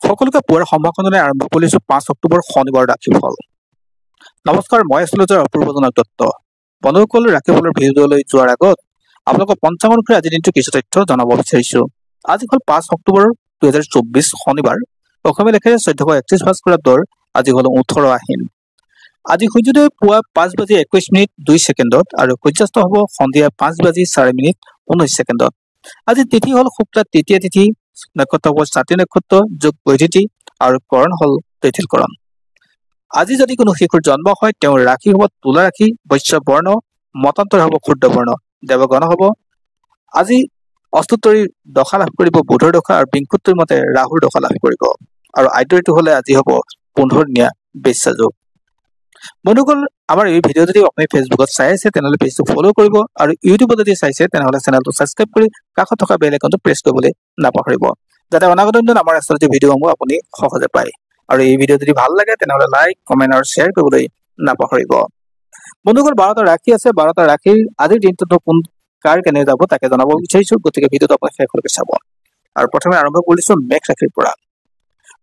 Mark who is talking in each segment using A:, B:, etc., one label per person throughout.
A: সকলোকে পুৱাৰ সম্ভাষণে আৰম্ভ কৰিছো 5 অক্টোবৰ শনিবাৰ ৰাশিফল। নমস্কাৰ, মই এষ্ট্ৰলজাৰ অপূৰ্বজনক দত্ত। বন্ধুসকল, ৰাশিফলৰ ভিডিঅ'লৈ যোৱাৰ আগত আপোনালোকক পঞ্চাংগৰ বিষয়ে আজিৰ দিনটো কিছু তথ্য জনাব বিচাৰিছো। আজি হ'ল 5 অক্টোবৰ 2024 শনিবাৰ। অসমীয়া লেখাৰে 1431 ভাস্কৰাব্দৰ আজি হ'ল 18 আহিন। আজি সূৰ্যোদয় পুৱা 5:21:02 আৰু সূৰ্যাস্ত হ'ব সন্ধিয়া 5:04:19। আজি তিথি হ'ল শুক্লা তৃতীয়া তিথি, নক্ষত্ৰ হ'ল স্বাতী নক্ষত্ৰ যোগ বৈদিতি আৰু কৰণ হ'ল তৈথিলকৰণ। আজি যদি কোনো শিশুৰ জন্ম হয় তেওঁৰ ৰাশি হ'ব তুলা ৰাশি, বৈশ্য বৰ্ণ, মতান্তৰ হ'ব ক্ষুদ্ৰ বৰ্ণ, দেৱগণ হ'ব। আজি অষ্টোত্তৰী দশা লাভ কৰিব বুধৰ দশা আৰু বিংশোত্তৰীৰ মতে ৰাহুৰ দশা লাভ কৰিব। আৰু আদ্যঋতু হ'লে আজি হ'ব 15 দিনীয়া বেশ্যা যোগ। বন্ধুসকল, আমাৰ এই ভিডিঅ' যদি আপুনি ফেচবুকত চাই আছে তেনেহ'লে পেজটো ফ'ল' কৰিব আৰু ইউটিউবত যদি চাইছে তেনেহ'লে চেনেলটো ছাবস্ক্ৰাইব কৰি কাষত থকা বেল আইকনটো প্ৰেছ কৰিবলৈ নাপাহৰিব, যাতে অনাগত দিনত আমাৰ এষ্ট্ৰলজি ভিডিঅ'সমূহ আপুনি সহজে পায়। আৰু এই ভিডিঅ' যদি ভাল লাগে তেনেহ'লে লাইক, কমেণ্ট আৰু শ্বেয়াৰ কৰিবলৈ নাপাহৰিব। বন্ধুসকল, 12টা ৰাশি আছে। 12টা ৰাশিৰ আজিৰ দিনটোত কোন কাৰ কেনে যাব তাকে জনাব বিচাৰিছো, গতিকে ভিডিঅ'টো আপুনি শেষলৈকে চাব। আৰু প্ৰথমে আৰম্ভ কৰিছো মেঘ ৰাশিৰ পৰা।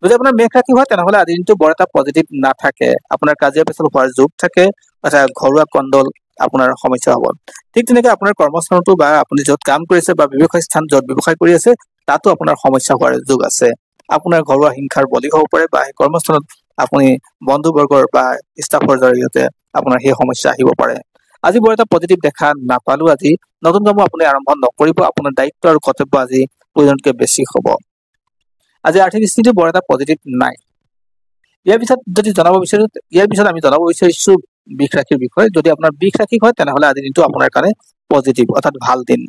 A: যদি আপোনাৰ মেঘ ৰাশি হয় তেনেহ'লে আজিৰ দিনটো বৰ এটা পজিটিভ নাথাকে। আপোনাৰ কাজিয়া পেচাল হোৱাৰ যোগ থাকে, অৰ্থাৎ ঘৰুৱা কণ্ডল আপোনাৰ সমস্যা হ'ব। ঠিক তেনেকৈ আপোনাৰ কৰ্মস্থানতো বা আপুনি য'ত কাম কৰিছে বা ব্যৱসায় স্থান য'ত ব্যৱসায় কৰি আছে তাতো আপোনাৰ সমস্যা হোৱাৰ যোগ আছে। আপোনাৰ ঘৰুৱা হিংসাৰ বলি হ'ব পাৰে বা সেই কৰ্মস্থানত আপুনি বন্ধু বৰ্গৰ বা ষ্টাফৰ জৰিয়তে আপোনাৰ সেই সমস্যা আহিব পাৰে। আজি বৰ এটা পজিটিভ দেখা নাপালো। আজি নতুন কামো আপুনি আৰম্ভ নকৰিব। আপোনাৰ দায়িত্ব আৰু কৰ্তব্য আজি প্ৰয়োজনতকৈ বেছি হ'ব। আজি আৰ্থিক স্থিতি বৰ এটা পজিটিভ নাই। ইয়াৰ পিছত আমি জনাব বিচাৰিছো বৃষ ৰাশিৰ বিষয়ে। যদি আপোনাৰ বৃষ ৰাশি হয় তেনেহ'লে আজি দিনটো আপোনাৰ কাৰণে পজিটিভ, অৰ্থাৎ ভাল দিন।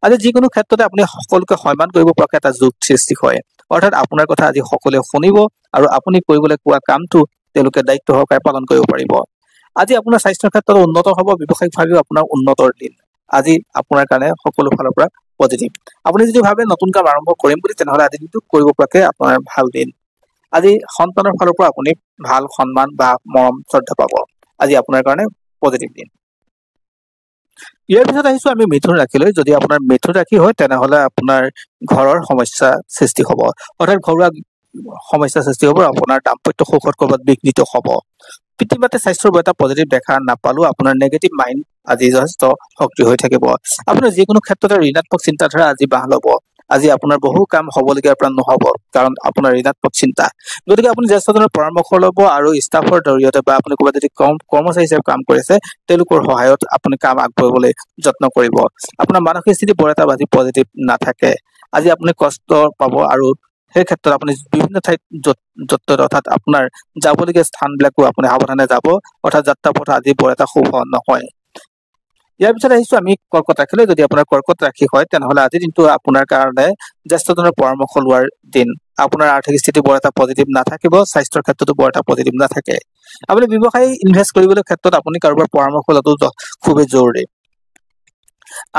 A: আজি যিকোনো ক্ষেত্ৰতে আপুনি সকলোকে সন্মান কৰিব পৰাকৈ এটা যোগ সৃষ্টি হয়, অৰ্থাৎ আপোনাৰ কথা আজি সকলোৱে শুনিব আৰু আপুনি কৰিবলৈ কোৱা কামটো তেওঁলোকে দায়িত্ব সহকাৰে পালন কৰিব পাৰিব। আজি আপোনাৰ স্বাস্থ্যৰ ক্ষেত্ৰত উন্নত হ'ব, ব্যৱসায়িকভাৱেও আপোনাৰ উন্নতৰ দিন। আজি আপোনাৰ কাৰণে সকলো ফালৰ পৰা পজিটিভ। আপুনি যদি ভাবে নতুন কাম আৰম্ভ কৰিম বুলি তেনেহ'লে আজি দিনটো কৰিব পৰাকৈ আপোনাৰ ভাল দিন। আজি সন্তানৰ ফালৰ পৰা আপুনি ভাল সন্মান বা মৰম শ্ৰদ্ধা পাব। আজি আপোনাৰ কাৰণে পজিটিভ দিন। ইয়াৰ পিছত আহিছো আমি মিথুন ৰাশিলৈ। যদি আপোনাৰ মিথুন ৰাশি হয় তেনেহ'লে আপোনাৰ ঘৰৰ সমস্যা সৃষ্টি হ'ব, অৰ্থাৎ ঘৰুৱা সমস্যা সৃষ্টি হ'ব। আপোনাৰ দাম্পত্য সুখত ক'ৰবাত বিঘ্নিত হ'ব। পিতৃ মাতৃৰ স্বাস্থ্যৰ বৰ এটা পজিটিভ দেখা নাপালো। আপোনাৰ নেগেটিভ মাইণ্ড আজি যথেষ্ট সক্ৰিয় হৈ থাকিব। আপোনাৰ যিকোনো ক্ষেত্ৰতে ঋণাত্মক চিন্তাধাৰা আজি বাহ ল'ব। আজি আপোনাৰ বহু কাম হ'বলগীয়াৰ পৰা নহ'ব, কাৰণ আপোনাৰ ঋণাত্মক চিন্তা। গতিকে আপুনি জ্যেষ্ঠজনৰ পৰামৰ্শ ল'ব আৰু ষ্টাফৰ জৰিয়তে বা আপুনি ক'ৰবাত যদি কৰ্মচাৰী হিচাপে কাম কৰিছে তেওঁলোকৰ সহায়ত আপুনি কাম আগবঢ়াবলৈ যত্ন কৰিব। আপোনাৰ মানসিক স্থিতি বৰ এটা আজি পজিটিভ নাথাকে। আজি আপুনি কষ্ট পাব আৰু সেই ক্ষেত্ৰত আপুনি বিভিন্ন ঠাইত য'ত অৰ্থাৎ আপোনাৰ যাবলগীয়া স্থানবিলাকো আপুনি সাৱধানে যাব, অৰ্থাৎ যাত্ৰা পথ আজি বৰ এটা শুভ নহয়। ইয়াৰ পিছত আহিছো আমি কৰ্কট ৰাশিলৈ। যদি আপোনাৰ কৰ্কট ৰাশি হয় তেনেহ'লে আজিৰ দিনটো আপোনাৰ কাৰণে জ্যেষ্ঠজনৰ পৰামৰ্শ লোৱাৰ দিন। আপোনাৰ আৰ্থিক স্থিতি বৰ এটা পজিটিভ নাথাকিব, স্বাস্থ্যৰ ক্ষেত্ৰতো বৰ এটা পজিটিভ নাথাকে। আপুনি ব্যৱসায় ইনভেষ্ট কৰিবলৈ ক্ষেত্ৰত আপুনি কাৰোবাৰ পৰামৰ্শ লোৱাটো খুবেই জৰুৰী।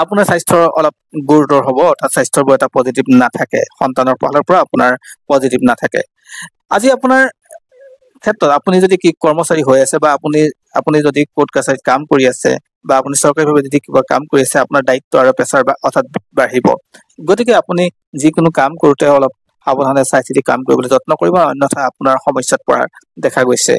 A: আপোনাৰ স্বাস্থ্যৰ অলপ গুৰুতৰ হ'ব, অৰ্থাৎ স্বাস্থ্যৰ বৰ এটা পজিটিভ নাথাকে। সন্তানৰ ফালৰ পৰা আপোনাৰ পজিটিভ নাথাকে। আজি আপোনাৰ ক্ষেত্ৰত আপুনি যদি কি কৰ্মচাৰী হৈ আছে বা আপুনি যদি কোৰ্ট কাছাৰীত কাম কৰি আছে বা আপুনি চৰকাৰীভাৱে যদি কিবা কাম কৰি আছে, আপোনাৰ দায়িত্ব আৰু প্ৰেছাৰ অৰ্থাৎ বাঢ়িব। গতিকে আপুনি যিকোনো কাম কৰোঁতে অলপ সাৱধানে চাই চিতি কাম কৰিবলৈ যত্ন কৰিব, অন্যথা আপোনাৰ সমস্যাত পৰা দেখা গৈছে।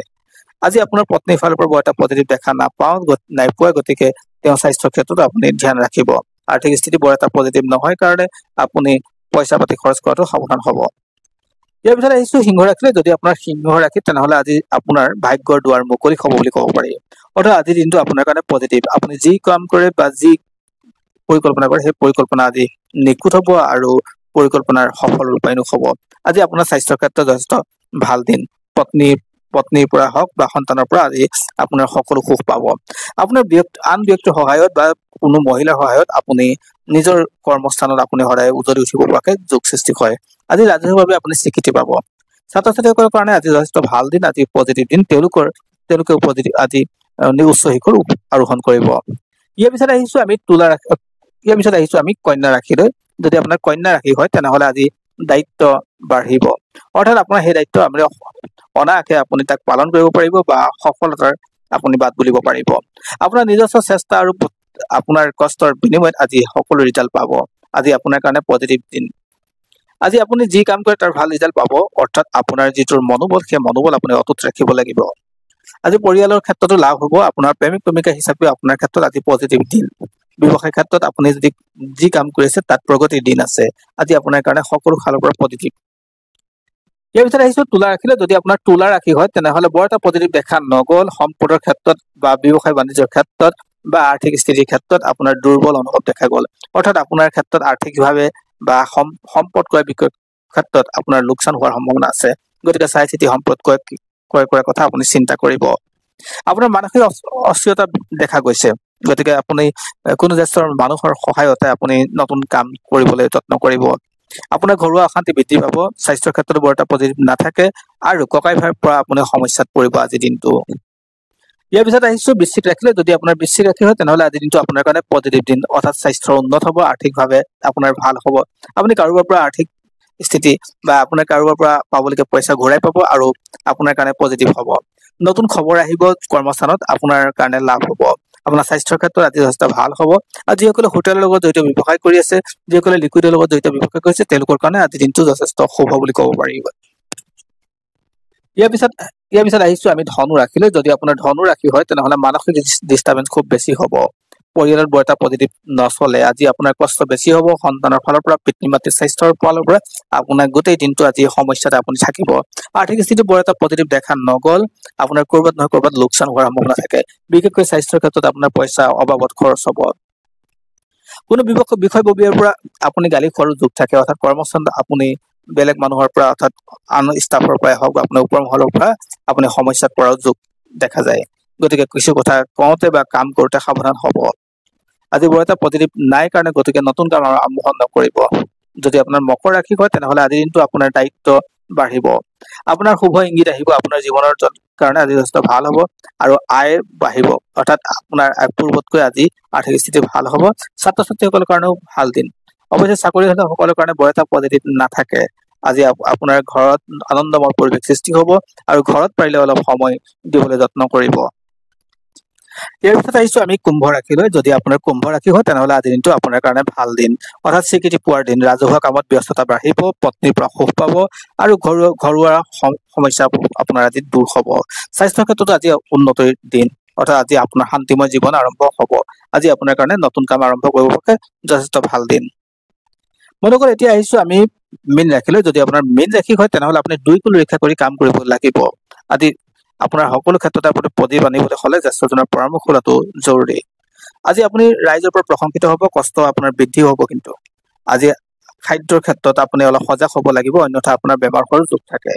A: আজি আপোনাৰ পত্নীৰ ফালৰ পৰা বৰ এটা পজিটিভ দেখা নাইপোৱা, গতিকে তেওঁৰ স্বাস্থ্যৰ ক্ষেত্ৰত আপুনি ধ্যান ৰাখিব। আৰ্থিক স্থিতি বৰ এটা পজিটিভ নহয় কাৰণে আপুনি পইচা পাতি খৰচ কৰাটো সাৱধান হ'ব। ইয়াৰ পিছত আহিছো সিংহ ৰাশিলৈ। যদি আপোনাৰ সিংহ ৰাশি তেনেহ'লে আজি আপোনাৰ ভাগ্যৰ দুৱাৰ মুকলি হ'ব বুলি ক'ব পাৰি, অৰ্থাৎ আজিৰ দিনটো আপোনাৰ কাৰণে পজিটিভ। আপুনি যি কাম কৰে বা যি পৰিকল্পনা কৰে সেই পৰিকল্পনা আজি নিখুঁত হ'ব আৰু পৰিকল্পনাৰ সফল ৰূপায়ণ হ'ব। আজি আপোনাৰ স্বাস্থ্যৰ ক্ষেত্ৰত যথেষ্ট ভাল দিন। পত্নীৰ পৰা হওক বা সন্তানৰ পৰা আজি আপোনাৰ সকলো সুখ পাব। আপোনাৰ আন ব্যক্তিৰ সহায়ত বা কোনো মহিলাৰ সহায়ত আপুনি নিজৰ কৰ্মস্থানত আপুনি সদায় উজলি উঠিব পৰাকৈ যোগ সৃষ্টি হয়। আজি ৰাজহুৱাভাৱে আপুনি স্বীকৃতি পাব। ছাত্ৰ ছাত্ৰীসকলৰ কাৰণে আজি যথেষ্ট ভাল দিন, আজি পজিটিভ দিন। তেওঁলোকেও পজিটিভ আজি উচ্চ শিখৰ আৰোহণ কৰিব। ইয়াৰ পিছত আহিছো আমি কন্যা ৰাশিলৈ। যদি আপোনাৰ কন্যা ৰাশি হয় তেনেহ'লে আজি দায়িত্ব বাঢ়িব, অৰ্থাৎ আপোনাৰ সেই দায়িত্ব আপুনি অনায়াসে আপুনি তাক পালন কৰিব পাৰিব বা সফলতাৰ আপুনি বাট বুলিব পাৰিব। আপোনাৰ নিজস্ব চেষ্টা আৰু আপোনাৰ কষ্টৰ বিনিময়ত আজি সকলো ৰিজাল্ট পাব। আজি আপোনাৰ কাৰণে পজিটিভ দিন। আজি আপুনি যি কাম কৰে তাৰ ভাল ৰিজাল্ট পাব, অৰ্থাৎ আপোনাৰ যিটো মনোবল সেই মনোবল আপুনি অটুট ৰাখিব লাগিব। আজি পৰিয়ালৰ ক্ষেত্ৰতো লাভ হ'ব, আপোনাৰ প্ৰেমিক প্ৰেমিকা হিচাপে আপোনাৰ ক্ষেত্ৰত আজি পজিটিভ দিন। ব্যৱসায় ক্ষেত্ৰত আপুনি যদি যি কাম কৰিছে তাত প্ৰগতিৰ দিন আছে। আজি আপোনাৰ কাৰণে সকলো ফালৰ পৰা পজিটিভ। ইয়াৰ পিছত আহিছো তুলা ৰাশিলৈ। যদি আপোনাৰ তুলা ৰাশি হয় তেনেহলে বৰ এটা পজিটিভ দেখা নগল। সম্পদৰ ক্ষেত্ৰত বা ব্যৱসায় বাণিজ্যৰ ক্ষেত্ৰত বা আৰ্থিক স্থিতিৰ ক্ষেত্ৰত আপোনাৰ দুৰ্বল অনুভৱ দেখা গ'ল, অৰ্থাৎ আপোনাৰ ক্ষেত্ৰত আৰ্থিকভাৱে বা সম্পদ ক্ৰয় বিক্ৰয়ৰ ক্ষেত্ৰত আপোনাৰ লোকচান হোৱাৰ সম্ভাৱনা আছে। গতিকে চাই চিতি সম্পদ ক্ৰয় কৰাৰ কথা আপুনি চিন্তা কৰিব। আপোনাৰ মানসিক অস্থিৰতা দেখা গৈছে, গতিকে আপুনি কোনো জ্যেষ্ঠ মানুহৰ সহায়তে আপুনি নতুন কাম কৰিবলৈ যত্ন কৰিব। আপোনাৰ ঘৰুৱা অশান্তি বৃদ্ধি পাব, স্বাস্থ্যৰ ক্ষেত্ৰত বৰ এটা পজিটিভ নাথাকে আৰু ককাই ভাইৰ পৰা আপুনি সমস্যাত পৰিব আজিৰ দিনটো। ইয়াৰ পিছত আহিছো বৃশ্চিক ৰাশিলৈ। যদি আপোনাৰ বৃশ্চিক ৰাশি হয় তেনেহলে আজিৰ দিনটো আপোনাৰ কাৰণে পজিটিভ দিন, অৰ্থাৎ স্বাস্থ্য উন্নত হ'ব, আৰ্থিকভাৱে আপোনাৰ ভাল হ'ব। আপুনি কাৰোবাৰ পৰা আৰ্থিক স্থিতি বা আপোনাৰ কাৰোবাৰ পৰা পাবলগীয়া পইচা ঘূৰাই পাব আৰু আপোনাৰ কাৰণে পজিটিভ হ'ব। নতুন খবৰ আহিব, কৰ্মস্থানত আপোনাৰ কাৰণে লাভ হ'ব। আপোনাৰ স্বাস্থ্যৰ ক্ষেত্ৰত আজি যথেষ্ট ভাল হ'ব। আৰু যিসকলে হোটেলৰ লগত জড়িত ব্যৱসায় কৰি আছে, যিসকলে লিকুইডৰ লগত জড়িত ব্যৱসায় কৰিছে, তেওঁলোকৰ কাৰণে আজিৰ দিনটো যথেষ্ট শুভ বুলি ক'ব পাৰিব। ইয়াৰ পিছত আহিছো আমি ধনু ৰাশিলৈ। যদি আপোনাৰ ধনু ৰাশি হয় তেনেহলে মানসিক ডিষ্টাৰ্বেঞ্চ খুব বেছি হ'ব, পৰিয়ালত বৰ এটা পজিটিভ নচলে। আজি আপোনাৰ কষ্ট বেছি হ'ব, সন্তানৰ ফালৰ পৰা, পিতৃ মাতৃৰ স্বাস্থ্যৰ ফালৰ পৰা আপোনাৰ গোটেই দিনটো আজি সমস্যাতে আপুনি থাকিব। আৰ্থিক স্থিতি বৰ এটা পজিটিভ দেখা নগল, আপোনাৰ কৰবাত নহয় কৰবাত লোকচান হোৱাৰ সম্ভাৱনা থাকে। বিশেষকৈ স্বাস্থ্যৰ ক্ষেত্ৰত আপোনাৰ পইচা অবাবত খৰচ হ'ব। কোনো বিষয়ববীয়াৰ পৰা আপুনি গালি খোৱাৰো যোগ থাকে, অৰ্থাৎ কৰ্মস্থানত আপুনি বেলেগ মানুহৰ পৰা অৰ্থাৎ আন ষ্টাফৰ পৰাই হওক বা আপোনাৰ ওপৰ মহলৰ পৰা আপুনি সমস্যাত পৰাও যোগ দেখা যায়। গতিকে কিছু কথা কওঁতে বা কাম কৰোঁতে সাৱধান হ'ব। আজি বৰ এটা পজিটিভ নাই কাৰণে গতিকে নতুন কাম আৰম্ভ নকৰিব। যদি আপোনাৰ মকৰ ৰাশি হয় তেনেহলে আজিৰ দিনটো আপোনাৰ দায়িত্ব বাঢ়িব, আপোনাৰ শুভ ইংগিত আহিব। আপোনাৰ জীৱনৰ কাৰণে আজি যথেষ্ট ভাল হ'ব আৰু আয় বাঢ়িব, অৰ্থাৎ আপোনাৰ পূৰ্বতকৈ আজি আৰ্থিক স্থিতি ভাল হ'ব। ছাত্ৰ ছাত্ৰীসকলৰ কাৰণেও ভাল দিন। অৱশ্যে চাকৰিয়ালসকলৰ কাৰণে বৰ এটা পজিটিভ নাথাকে। আজি আপোনাৰ ঘৰত আনন্দময় পৰিৱেশ সৃষ্টি হ'ব আৰু ঘৰত পাৰিলে অলপ সময় দিবলৈ যত্ন কৰিব। ইয়াৰ পিছত আহিছো আমি কুম্ভ ৰাশিলৈ। যদি আপোনাৰ কুম্ভ ৰাশি হয় তেনেহলে আজিৰ দিনটো আপোনাৰ কাৰণে ভাল দিন, অৰ্থাৎ স্বীকৃতি পোৱাৰ দিন। ৰাজহুৱা কামত ব্যস্ততা বাঢ়িব, পত্নীৰ পৰা সুখ পাব আৰু ঘৰুৱা সমস্যা আপোনাৰ আজি দূৰ হ'ব। স্বাস্থ্যৰ ক্ষেত্ৰতো আজি উন্নতিৰ দিন, অৰ্থাৎ আজি আপোনাৰ শান্তিময় জীৱন আৰম্ভ হ'ব। আজি আপোনাৰ কাৰণে নতুন কাম আৰম্ভ কৰিব পৰাকৈ যথেষ্ট ভাল দিন। বন্ধুসকল, এতিয়া আহিছো আমি মীন ৰাশিলৈ। যদি আপোনাৰ মীন ৰাশি হয় তেনেহলে আপুনি দুই কুল ৰক্ষা কৰি কাম কৰিব লাগিব। আজি আপোনাৰ সকলো ক্ষেত্ৰতে আপুনি পজিটিভ আনিবলৈ হলে জ্যেষ্ঠজনৰ পৰামৰ্শ লোৱাটো জৰুৰী। আজি আপুনি ৰাইজৰ পৰা প্ৰশংসিত হ'ব, কষ্ট আপোনাৰ বৃদ্ধি হ'ব। কিন্তু আজি খাদ্যৰ ক্ষেত্ৰত আপুনি অলপ সজাগ হ'ব লাগিব, অন্যথা আপোনাৰ বেমাৰ হোৱাৰ যোগ থাকে।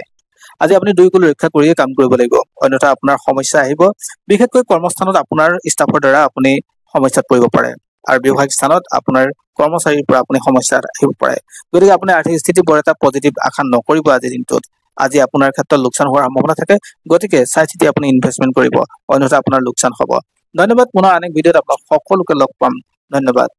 A: আজি আপুনি দুই কুল ৰক্ষা কৰিয়ে কাম কৰিব লাগিব, অন্যথা আপোনাৰ সমস্যা আহিব। বিশেষকৈ কৰ্মস্থানত আপোনাৰ ষ্টাফৰ দ্বাৰা আপুনি সমস্যাত পৰিব পাৰে আৰু ব্যৱসায়িক স্থানত আপোনাৰ কৰ্মচাৰীৰ পৰা আপুনি সমস্যাত আহিব পাৰে। গতিকে আপুনি আৰ্থিক স্থিতি বৰ এটা পজিটিভ আশা নকৰিব আজিৰ দিনটোত। আজি আপোনাৰ ক্ষেত্ৰত লোকচান হোৱাৰ সম্ভাৱনা থাকে, গতিকে চাই চিতি আপুনি ইনভেষ্টমেণ্ট কৰিব, অন্যথা আপোনাৰ লোকচান হ'ব। ধন্যবাদ। পুনৰ আন এক ভিডিঅ'ত আপোনাক সকলোকে লগ পাম। ধন্যবাদ।